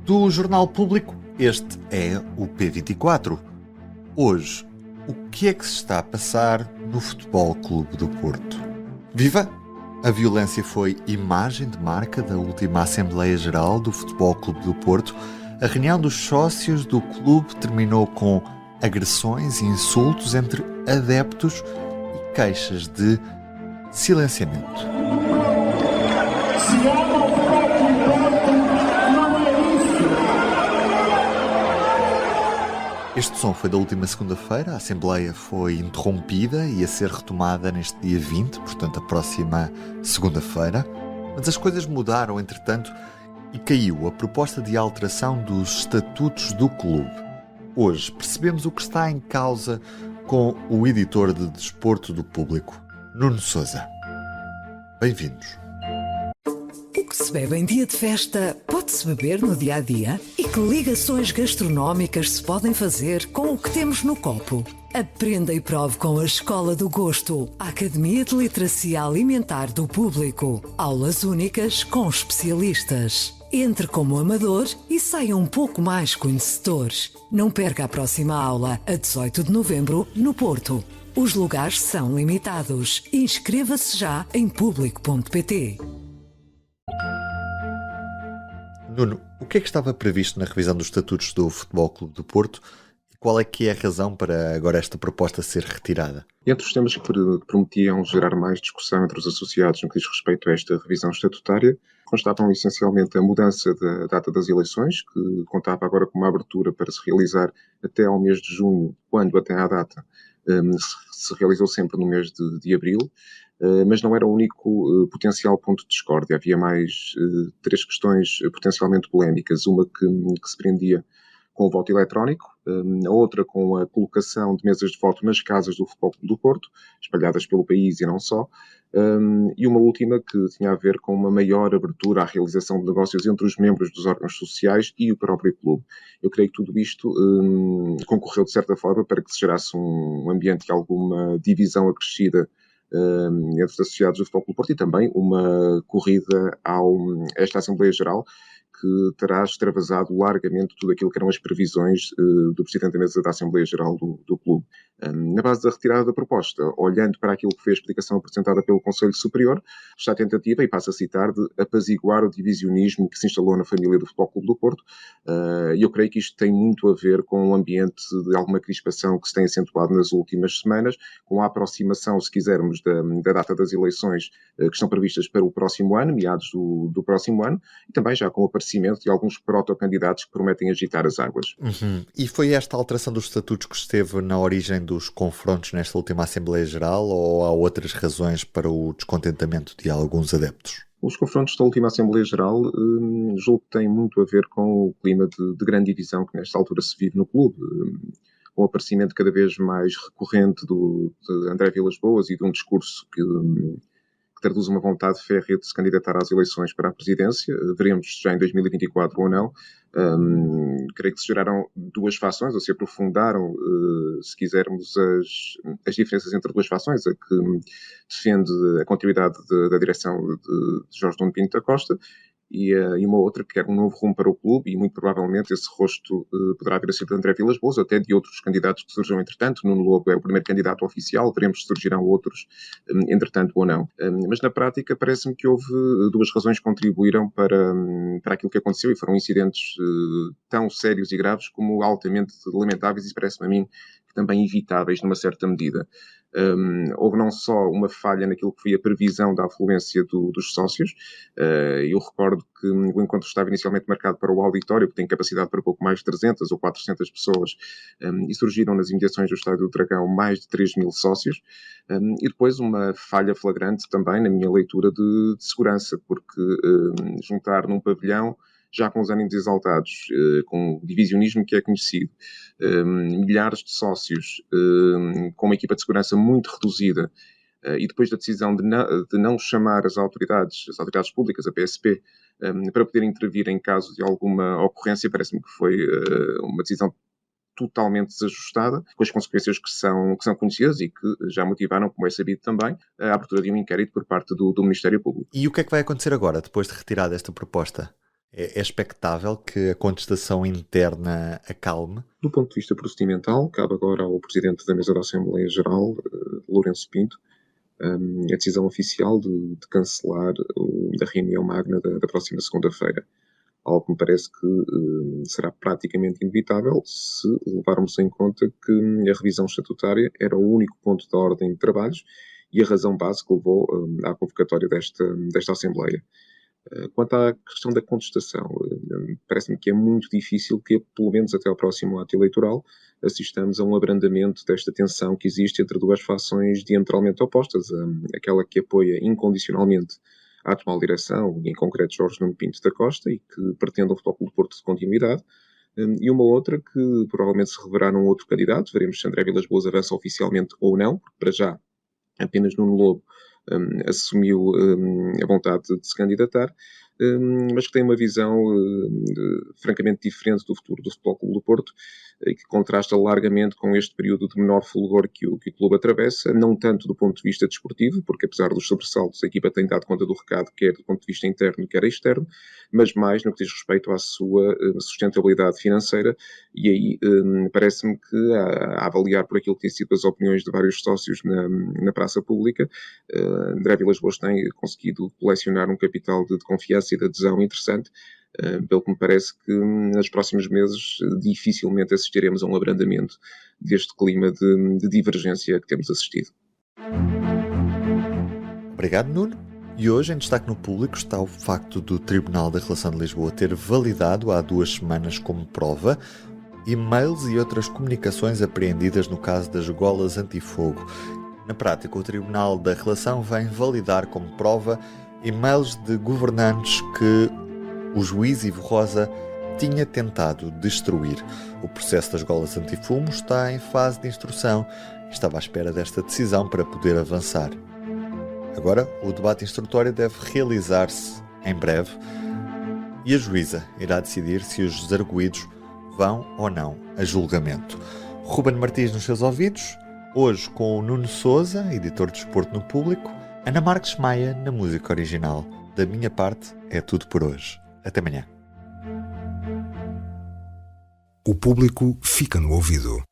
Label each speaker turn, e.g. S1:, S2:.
S1: Do Jornal Público, este é o P24. Hoje, o que é que se está a passar no Futebol Clube do Porto? Viva! A violência foi imagem de marca da última Assembleia Geral do Futebol Clube do Porto. A reunião dos sócios do clube terminou com agressões e insultos entre adeptos e queixas de silenciamento. Este som foi da última segunda-feira. A Assembleia foi interrompida e a ser retomada neste dia 20, portanto a próxima segunda-feira. Mas as coisas mudaram, entretanto, e caiu a proposta de alteração dos estatutos do clube. Hoje percebemos o que está em causa com o editor de Desporto do Público, Nuno Sousa. Bem-vindos.
S2: O que se bebe em dia de festa, pode-se beber no dia-a-dia? E que ligações gastronómicas se podem fazer com o que temos no copo? Aprenda e prove com a Escola do Gosto, a Academia de Literacia Alimentar do Público. Aulas únicas com especialistas. Entre como amador e saia um pouco mais conhecedor. Não perca a próxima aula, a 18 de novembro, no Porto. Os lugares são limitados. Inscreva-se já em público.pt.
S1: Nuno, o que é que estava previsto na revisão dos estatutos do Futebol Clube do Porto e qual é que é a razão para agora esta proposta ser retirada?
S3: Entre os temas que prometiam gerar mais discussão entre os associados no que diz respeito a esta revisão estatutária, constavam essencialmente a mudança da data das eleições, que contava agora com uma abertura para se realizar até ao mês de junho, quando até à data se realizou sempre no mês de abril. Mas não era o único potencial ponto de discórdia. Havia mais três questões potencialmente polémicas. Uma que se prendia com o voto eletrónico, a outra com a colocação de mesas de voto nas casas do Futebol Clube do Porto, espalhadas pelo país e não só, e uma última que tinha a ver com uma maior abertura à realização de negócios entre os membros dos órgãos sociais e o próprio clube. Eu creio que tudo isto concorreu, de certa forma, para que se gerasse um ambiente de alguma divisão acrescida entre os associados do Futebol Clube do Porto e também uma corrida a esta Assembleia Geral que terá extravasado largamente tudo aquilo que eram as previsões do Presidente da Mesa da Assembleia Geral do clube. Na base da retirada da proposta, olhando para aquilo que foi a explicação apresentada pelo Conselho Superior, está a tentativa, e passo a citar, de apaziguar o divisionismo que se instalou na família do Futebol Clube do Porto. E eu creio que isto tem muito a ver com um ambiente de alguma crispação que se tem acentuado nas últimas semanas, com a aproximação, se quisermos, da data das eleições que estão previstas para o próximo ano, meados do próximo ano, e também já com o aparecimento de alguns protocandidatos que prometem agitar as águas.
S1: E foi esta alteração dos estatutos que esteve na origem dos confrontos nesta última Assembleia Geral ou há outras razões para o descontentamento de alguns adeptos?
S3: Os confrontos da última Assembleia Geral julgo que têm muito a ver com o clima de grande divisão que nesta altura se vive no clube. Com o aparecimento cada vez mais recorrente de André Vilas-Boas e de um discurso que traduz uma vontade férrea de se candidatar às eleições para a presidência. Veremos já em 2024 ou não. Creio que se geraram duas fações, ou se aprofundaram, se quisermos, as diferenças entre duas fações, a que defende a continuidade da direção de Jorge Nuno Pinto da Costa e uma outra que quer um novo rumo para o clube, e muito provavelmente esse rosto poderá vir a ser de André Vilas-Boas, ou até de outros candidatos que surjam entretanto. Nuno Lobo é o primeiro candidato oficial, veremos se surgirão outros entretanto ou não. Mas na prática parece-me que houve duas razões que contribuíram para aquilo que aconteceu, e foram incidentes tão sérios e graves como altamente lamentáveis e parece-me a mim que também evitáveis numa certa medida. Houve não só uma falha naquilo que foi a previsão da afluência dos sócios. Eu recordo que o encontro estava inicialmente marcado para o auditório, que tem capacidade para pouco mais de 300 ou 400 pessoas, e surgiram nas imediações do Estádio do Dragão mais de 3.000 sócios. E depois uma falha flagrante também, na minha leitura, de segurança, porque juntar num pavilhão já com os ânimos exaltados, com o divisionismo que é conhecido, milhares de sócios, com uma equipa de segurança muito reduzida, e depois da decisão de não chamar as autoridades públicas, a PSP, para poder intervir em caso de alguma ocorrência, parece-me que foi uma decisão totalmente desajustada, com as consequências que são conhecidas e que já motivaram, como é sabido também, a abertura de um inquérito por parte do Ministério Público.
S1: E o que é que vai acontecer agora, depois de retirada esta proposta? É expectável que a contestação interna acalme?
S3: Do ponto de vista procedimental, cabe agora ao Presidente da Mesa da Assembleia Geral, Lourenço Pinto, a decisão oficial de cancelar a reunião magna da próxima segunda-feira. Algo que me parece que será praticamente inevitável se levarmos em conta que a revisão estatutária era o único ponto da ordem de trabalhos e a razão base que levou à convocatória desta Assembleia. Quanto à questão da contestação, parece-me que é muito difícil que, pelo menos até ao próximo ato eleitoral, assistamos a um abrandamento desta tensão que existe entre duas fações diametralmente opostas, aquela que apoia incondicionalmente a atual direção, e em concreto Jorge Nuno Pinto da Costa, e que pretende um Futebol Clube do Porto de continuidade, e uma outra que provavelmente se reverá num outro candidato, veremos se André Vilas Boas avança oficialmente ou não, porque para já apenas Nuno Lobo assumiu a vontade de se candidatar, mas que tem uma visão francamente diferente do futuro do Futebol Clube do Porto, e que contrasta largamente com este período de menor fulgor que o clube atravessa, não tanto do ponto de vista desportivo, porque apesar dos sobressaltos a equipa tem dado conta do recado, quer do ponto de vista interno, quer externo, mas mais no que diz respeito à sua sustentabilidade financeira, e aí parece-me que, a avaliar por aquilo que têm sido as opiniões de vários sócios na praça pública, André Vilas Boas tem conseguido colecionar um capital de confiança e de adesão interessante, pelo que me parece que nos próximos meses dificilmente assistiremos a um abrandamento deste clima de divergência que temos assistido.
S1: Obrigado, Nuno. E hoje, em destaque no público, está o facto do Tribunal da Relação de Lisboa ter validado há 2 semanas como prova e-mails e outras comunicações apreendidas no caso das golas antifogo. Na prática, o Tribunal da Relação vem validar como prova e-mails de governantes que o juiz Ivo Rosa tinha tentado destruir. O processo das golas antifumo está em fase de instrução e estava à espera desta decisão para poder avançar. Agora, o debate instrutório deve realizar-se em breve e a juíza irá decidir se os arguidos vão ou não a julgamento. Ruben Martins nos seus ouvidos, hoje com o Nuno Sousa, editor de desporto no Público, Ana Marques Maia na música original. Da minha parte, é tudo por hoje. Até amanhã.
S4: O Público fica no ouvido.